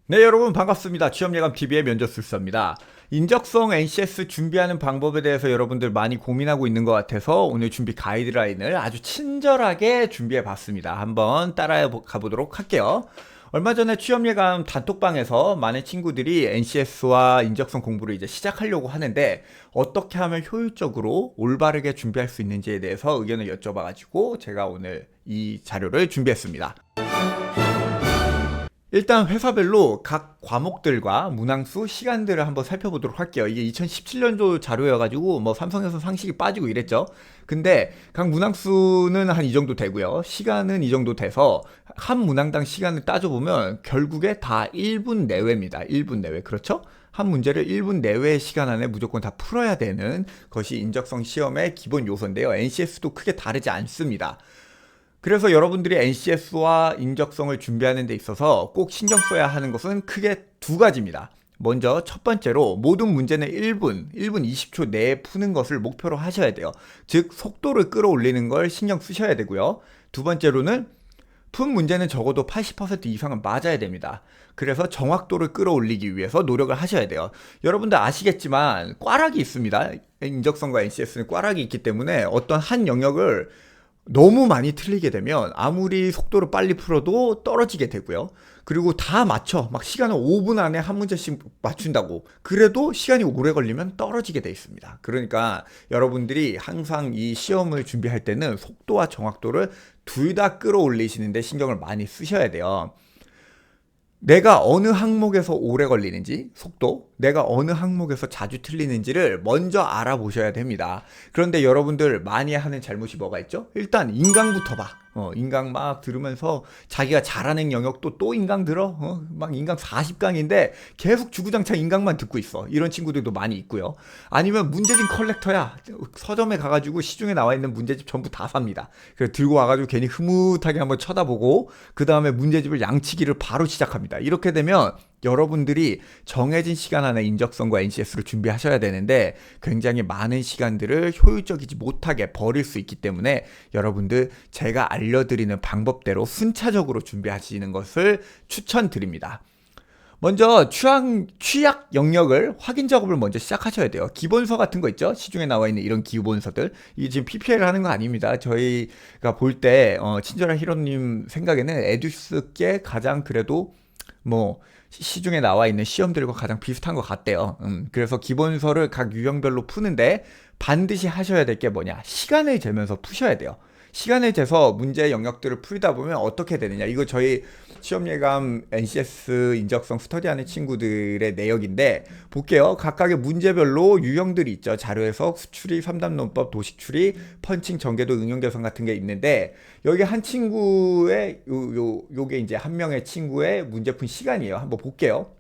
네, 여러분 반갑습니다. 취업예감TV의 면접술사입니다. 인적성 NCS 준비하는 방법에 대해서 여러분들 많이 고민하고 있는 것 같아서 오늘 준비 가이드라인을 아주 친절하게 준비해 봤습니다. 한번 따라해 가보도록 할게요. 얼마 전에 취업예감 단톡방에서 많은 친구들이 NCS와 인적성 공부를 이제 시작하려고 하는데 어떻게 하면 효율적으로 올바르게 준비할 수 있는지에 대해서 의견을 여쭤봐가지고 제가 오늘 이 자료를 준비했습니다. 일단 회사별로 각 과목들과 문항수, 시간들을 한번 살펴보도록 할게요. 이게 2017년도 자료여가지고 뭐 삼성에서 상식이 빠지고 이랬죠. 근데 각 문항수는 한 이 정도 되고요. 시간은 이 정도 돼서 한 문항당 시간을 따져보면 결국에 다 1분 내외입니다. 1분 내외. 그렇죠? 한 문제를 1분 내외의 시간 안에 무조건 다 풀어야 되는 것이 인적성 시험의 기본 요소인데요. NCS도 크게 다르지 않습니다. 그래서 여러분들이 NCS와 인적성을 준비하는 데 있어서 꼭 신경 써야 하는 것은 크게 두 가지입니다. 먼저 첫 번째로 모든 문제는 1분 20초 내에 푸는 것을 목표로 하셔야 돼요. 즉 속도를 끌어올리는 걸 신경 쓰셔야 되고요. 두 번째로는 푼 문제는 적어도 80% 이상은 맞아야 됩니다. 그래서 정확도를 끌어올리기 위해서 노력을 하셔야 돼요. 여러분들 아시겠지만 꽈락이 있습니다. 인적성과 NCS는 꽈락이 있기 때문에 어떤 한 영역을 너무 많이 틀리게 되면 아무리 속도를 빨리 풀어도 떨어지게 되고요. 그리고 다 맞춰. 막 시간을 5분 안에 한 문제씩 맞춘다고. 그래도 시간이 오래 걸리면 떨어지게 돼 있습니다. 그러니까 여러분들이 항상 이 시험을 준비할 때는 속도와 정확도를 둘 다 끌어올리시는데 신경을 많이 쓰셔야 돼요. 내가 어느 항목에서 오래 걸리는지, 속도, 내가 어느 항목에서 자주 틀리는지를 먼저 알아보셔야 됩니다. 그런데 여러분들 많이 하는 잘못이 뭐가 있죠? 일단 인강부터 봐. 인강 막 들으면서 자기가 잘하는 영역도 또 인강 들어? 막 인강 40강인데 계속 주구장창 인강만 듣고 있어. 이런 친구들도 많이 있고요. 아니면 문제집 컬렉터야. 서점에 가가지고 시중에 나와 있는 문제집 전부 다 삽니다. 그래서 들고 와가지고 괜히 흐뭇하게 한번 쳐다보고 그 다음에 문제집을 양치기를 바로 시작합니다. 이렇게 되면 여러분들이 정해진 시간 안에 인적성과 NCS를 준비하셔야 되는데 굉장히 많은 시간들을 효율적이지 못하게 버릴 수 있기 때문에 여러분들 제가 알려드리는 방법대로 순차적으로 준비하시는 것을 추천드립니다. 먼저 취약 영역을 확인 작업을 먼저 시작하셔야 돼요. 기본서 같은 거 있죠? 시중에 나와 있는 이런 기본서들. 이게 지금 PPL을 하는 거 아닙니다. 저희가 볼 때 친절한 히로님 생각에는 에듀스께 가장 그래도 뭐 시중에 나와 있는 시험들과 가장 비슷한 것 같대요. 그래서 기본서를 각 유형별로 푸는데 반드시 하셔야 될 게 뭐냐? 시간을 재면서 푸셔야 돼요. 시간을 재서 문제 영역들을 풀다 보면 어떻게 되느냐? 이거 저희 시험 예감 NCS 인적성 스터디하는 친구들의 내역인데 볼게요. 각각의 문제별로 유형들이 있죠. 자료 해석, 수추리, 3단 논법, 도식 추리, 펀칭, 전개도, 응용 개선 같은 게 있는데 여기 한 친구의 요게 이제 한 명의 친구의 문제푼 시간이에요. 한번 볼게요.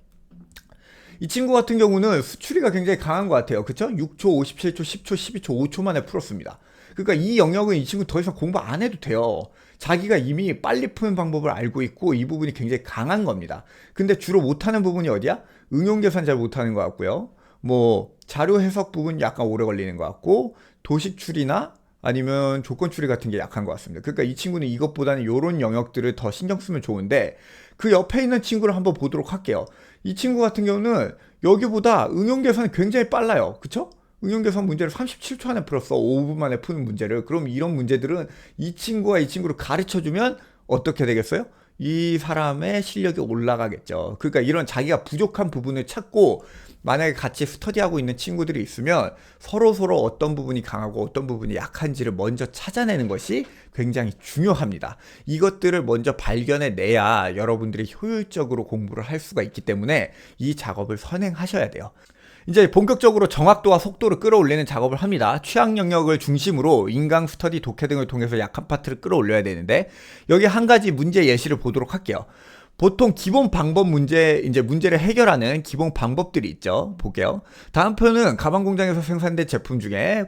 이 친구 같은 경우는 수추리가 굉장히 강한 것 같아요. 그쵸? 6초, 57초, 10초, 12초, 5초 만에 풀었습니다. 그러니까 이 영역은 이 친구 더 이상 공부 안 해도 돼요. 자기가 이미 빨리 푸는 방법을 알고 있고 이 부분이 굉장히 강한 겁니다. 근데 주로 못하는 부분이 어디야? 응용 계산 잘 못하는 것 같고요. 뭐 자료 해석 부분 약간 오래 걸리는 것 같고 도식 추리나 아니면 조건 추리 같은 게 약한 것 같습니다. 그러니까 이 친구는 이것보다는 이런 영역들을 더 신경 쓰면 좋은데 그 옆에 있는 친구를 한번 보도록 할게요. 이 친구 같은 경우는 여기보다 응용 계산이 굉장히 빨라요. 그쵸? 응용 계산 문제를 37초 안에 풀었어. 5분 만에 푸는 문제를. 그럼 이런 문제들은 이 친구와 이 친구를 가르쳐 주면 어떻게 되겠어요? 이 사람의 실력이 올라가겠죠. 그러니까 이런 자기가 부족한 부분을 찾고 만약에 같이 스터디하고 있는 친구들이 있으면 서로 어떤 부분이 강하고 어떤 부분이 약한지를 먼저 찾아내는 것이 굉장히 중요합니다. 이것들을 먼저 발견해내야 여러분들이 효율적으로 공부를 할 수가 있기 때문에 이 작업을 선행하셔야 돼요. 이제 본격적으로 정확도와 속도를 끌어올리는 작업을 합니다. 취약 영역을 중심으로 인강 스터디, 독해 등을 통해서 약한 파트를 끌어올려야 되는데 여기 한 가지 문제 예시를 보도록 할게요. 보통 기본 방법 문제, 이제 문제를 해결하는 기본 방법들이 있죠. 볼게요. 다음 편은 가방 공장에서 생산된 제품 중에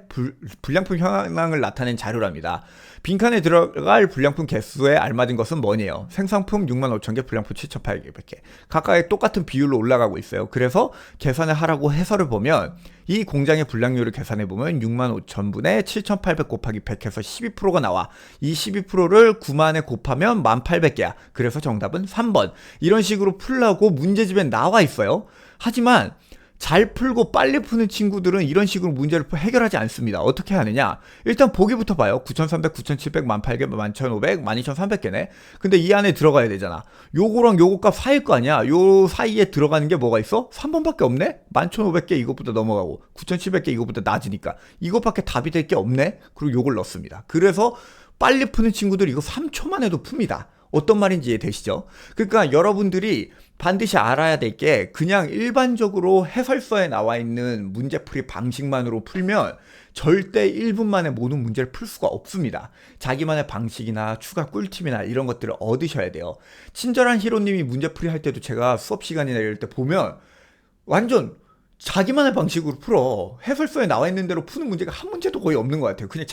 불량품 현황을 나타낸 자료랍니다. 빈칸에 들어갈 불량품 개수에 알맞은 것은 뭐니에요? 생산품 65,000개, 불량품 7,800개. 각각의 똑같은 비율로 올라가고 있어요. 그래서 계산을 하라고 해설을 보면 이 공장의 불량률을 계산해보면 65,000분의 7,800 곱하기 100 해서 12%가 나와. 이 12%를 9만에 곱하면 1,800개야. 그래서 정답은 3번. 이런 식으로 풀라고 문제집에 나와 있어요. 하지만 잘 풀고 빨리 푸는 친구들은 이런 식으로 문제를 해결하지 않습니다. 어떻게 하느냐? 일단 보기부터 봐요. 9,300, 9,700, 18,000개, 11,500, 12,300개네. 근데 이 안에 들어가야 되잖아. 요거랑 요거 값 사이일 거 아니야? 요 사이에 들어가는 게 뭐가 있어? 3번밖에 없네? 11,500개 이것보다 넘어가고 9,700개 이것보다 낮으니까 이것밖에 답이 될 게 없네? 그리고 요걸 넣습니다. 그래서 빨리 푸는 친구들 이거 3초만 해도 풉니다. 어떤 말인지 이해되시죠? 그러니까 여러분들이 반드시 알아야 될 게 그냥 일반적으로 해설서에 나와 있는 문제풀이 방식만으로 풀면 절대 1분 만에 모든 문제를 풀 수가 없습니다. 자기만의 방식이나 추가 꿀팁이나 이런 것들을 얻으셔야 돼요. 친절한 히로님이 문제풀이 할 때도 제가 수업 시간이나 이럴 때 보면 완전 자기만의 방식으로 풀어. 해설서에 나와 있는 대로 푸는 문제가 한 문제도 거의 없는 것 같아요. 그냥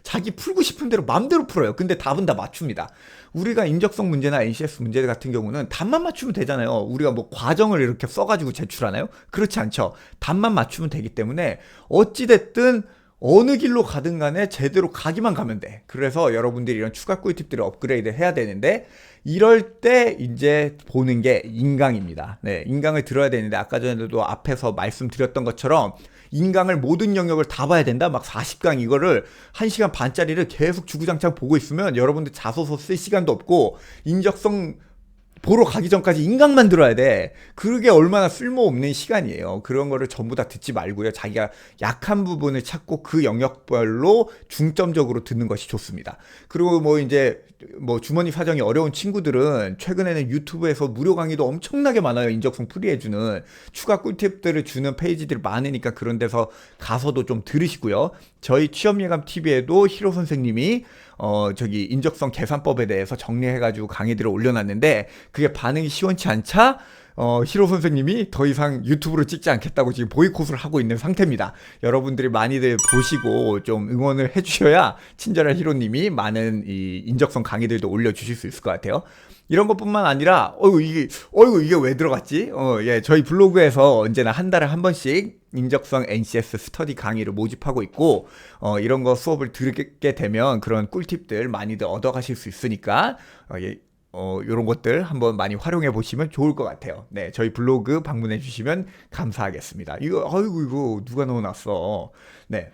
자기 풀고 싶은 대로 마음대로 풀어요. 근데 답은 다 맞춥니다. 우리가 인적성 문제나 NCS 문제 같은 경우는 답만 맞추면 되잖아요. 우리가 뭐 과정을 이렇게 써가지고 제출하나요? 그렇지 않죠. 답만 맞추면 되기 때문에 어찌됐든 어느 길로 가든 간에 제대로 가기만 가면 돼. 그래서 여러분들이 이런 추가 꿀팁들을 업그레이드 해야 되는데 이럴 때 이제 보는 게 인강입니다. 네, 인강을 들어야 되는데 아까 전에도 앞에서 말씀드렸던 것처럼 인강을 모든 영역을 다 봐야 된다. 막 40강 이거를 1시간 반짜리를 계속 주구장창 보고 있으면 여러분들 자소서 쓸 시간도 없고 인적성 보러 가기 전까지 인강만 들어야 돼. 그게 얼마나 쓸모없는 시간이에요. 그런 거를 전부 다 듣지 말고요. 자기가 약한 부분을 찾고 그 영역별로 중점적으로 듣는 것이 좋습니다. 그리고 뭐 이제 뭐 주머니 사정이 어려운 친구들은 최근에는 유튜브에서 무료 강의도 엄청나게 많아요. 인적성 풀이해주는 추가 꿀팁들을 주는 페이지들이 많으니까 그런 데서 가서도 좀 들으시고요. 저희 취업예감TV에도 히로 선생님이 저기 인적성 계산법에 대해서 정리해가지고 강의들을 올려놨는데 그게 반응이 시원치 않자 히로 선생님이 더 이상 유튜브로 찍지 않겠다고 지금 보이콧을 하고 있는 상태입니다. 여러분들이 많이들 보시고 좀 응원을 해주셔야 친절한 히로님이 많은 이 인적성 강의들도 올려주실 수 있을 것 같아요. 이런 것뿐만 아니라 이게 왜 들어갔지? 예, 저희 블로그에서 언제나 한 달에 한 번씩 인적성 NCS 스터디 강의를 모집하고 있고 이런 거 수업을 들게 되면 그런 꿀팁들 많이들 얻어가실 수 있으니까 요런 것들 한번 많이 활용해 보시면 좋을 것 같아요. 네, 저희 블로그 방문해 주시면 감사하겠습니다. 이거 누가 넣어놨어. 네.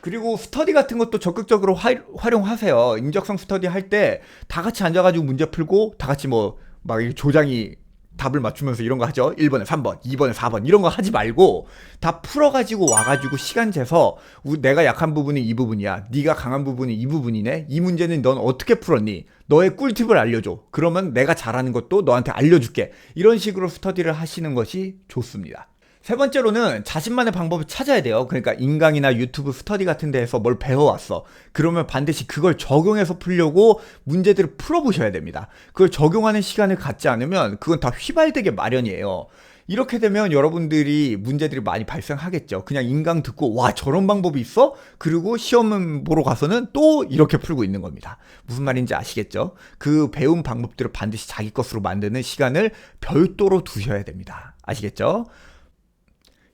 그리고 스터디 같은 것도 적극적으로 활용하세요. 인적성 스터디 할 때 다 같이 앉아가지고 문제 풀고 다 같이 뭐 막 조장이 답을 맞추면서 이런 거 하죠. 1번에 3번, 2번에 4번 이런 거 하지 말고 다 풀어가지고 와가지고 시간 재서 내가 약한 부분이 이 부분이야. 네가 강한 부분이 이 부분이네. 이 문제는 넌 어떻게 풀었니? 너의 꿀팁을 알려줘. 그러면 내가 잘하는 것도 너한테 알려줄게. 이런 식으로 스터디를 하시는 것이 좋습니다. 세 번째로는 자신만의 방법을 찾아야 돼요. 그러니까 인강이나 유튜브 스터디 같은 데에서 뭘 배워왔어. 그러면 반드시 그걸 적용해서 풀려고 문제들을 풀어보셔야 됩니다. 그걸 적용하는 시간을 갖지 않으면 그건 다 휘발되게 마련이에요. 이렇게 되면 여러분들이 문제들이 많이 발생하겠죠. 그냥 인강 듣고 와 저런 방법이 있어? 그리고 시험 보러 가서는 또 이렇게 풀고 있는 겁니다. 무슨 말인지 아시겠죠? 그 배운 방법들을 반드시 자기 것으로 만드는 시간을 별도로 두셔야 됩니다. 아시겠죠?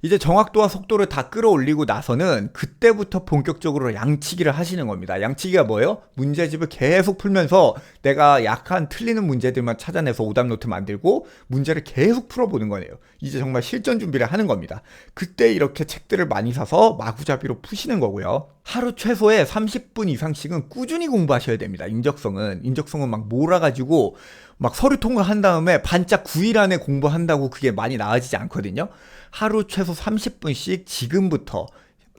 이제 정확도와 속도를 다 끌어올리고 나서는 그때부터 본격적으로 양치기를 하시는 겁니다. 양치기가 뭐예요? 문제집을 계속 풀면서 내가 약한 틀리는 문제들만 찾아내서 오답노트 만들고 문제를 계속 풀어보는 거네요. 이제 정말 실전 준비를 하는 겁니다. 그때 이렇게 책들을 많이 사서 마구잡이로 푸시는 거고요. 하루 최소에 30분 이상씩은 꾸준히 공부하셔야 됩니다. 인적성은 막 몰아가지고 막 서류 통과한 다음에 반짝 9일 안에 공부한다고 그게 많이 나아지지 않거든요. 하루 최소 30분씩 지금부터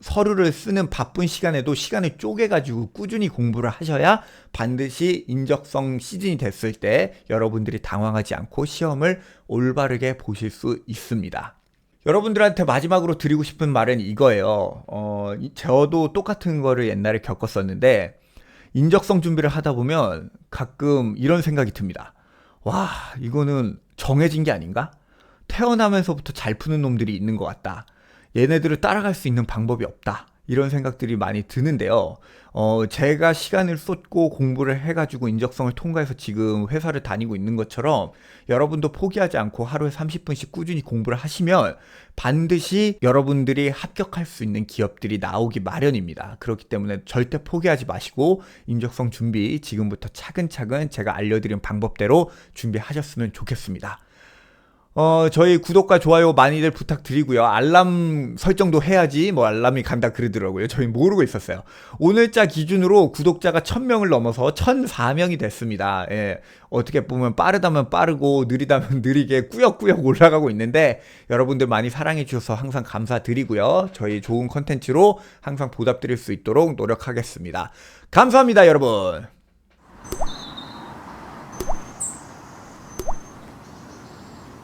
서류를 쓰는 바쁜 시간에도 시간을 쪼개가지고 꾸준히 공부를 하셔야 반드시 인적성 시즌이 됐을 때 여러분들이 당황하지 않고 시험을 올바르게 보실 수 있습니다. 여러분들한테 마지막으로 드리고 싶은 말은 이거예요. 저도 똑같은 거를 옛날에 겪었었는데 인적성 준비를 하다 보면 가끔 이런 생각이 듭니다. 와, 이거는 정해진 게 아닌가? 태어나면서부터 잘 푸는 놈들이 있는 것 같다. 얘네들을 따라갈 수 있는 방법이 없다. 이런 생각들이 많이 드는데요. 제가 시간을 쏟고 공부를 해가지고 인적성을 통과해서 지금 회사를 다니고 있는 것처럼 여러분도 포기하지 않고 하루에 30분씩 꾸준히 공부를 하시면 반드시 여러분들이 합격할 수 있는 기업들이 나오기 마련입니다. 그렇기 때문에 절대 포기하지 마시고 인적성 준비 지금부터 차근차근 제가 알려드린 방법대로 준비하셨으면 좋겠습니다. 저희 구독과 좋아요 많이들 부탁드리고요. 알람 설정도 해야지 뭐 알람이 간다 그러더라고요. 저희 모르고 있었어요. 오늘자 기준으로 구독자가 1000명을 넘어서 1004명이 됐습니다. 예. 어떻게 보면 빠르다면 빠르고 느리다면 느리게 꾸역꾸역 올라가고 있는데 여러분들 많이 사랑해 주셔서 항상 감사드리고요. 저희 좋은 컨텐츠로 항상 보답드릴 수 있도록 노력하겠습니다. 감사합니다, 여러분.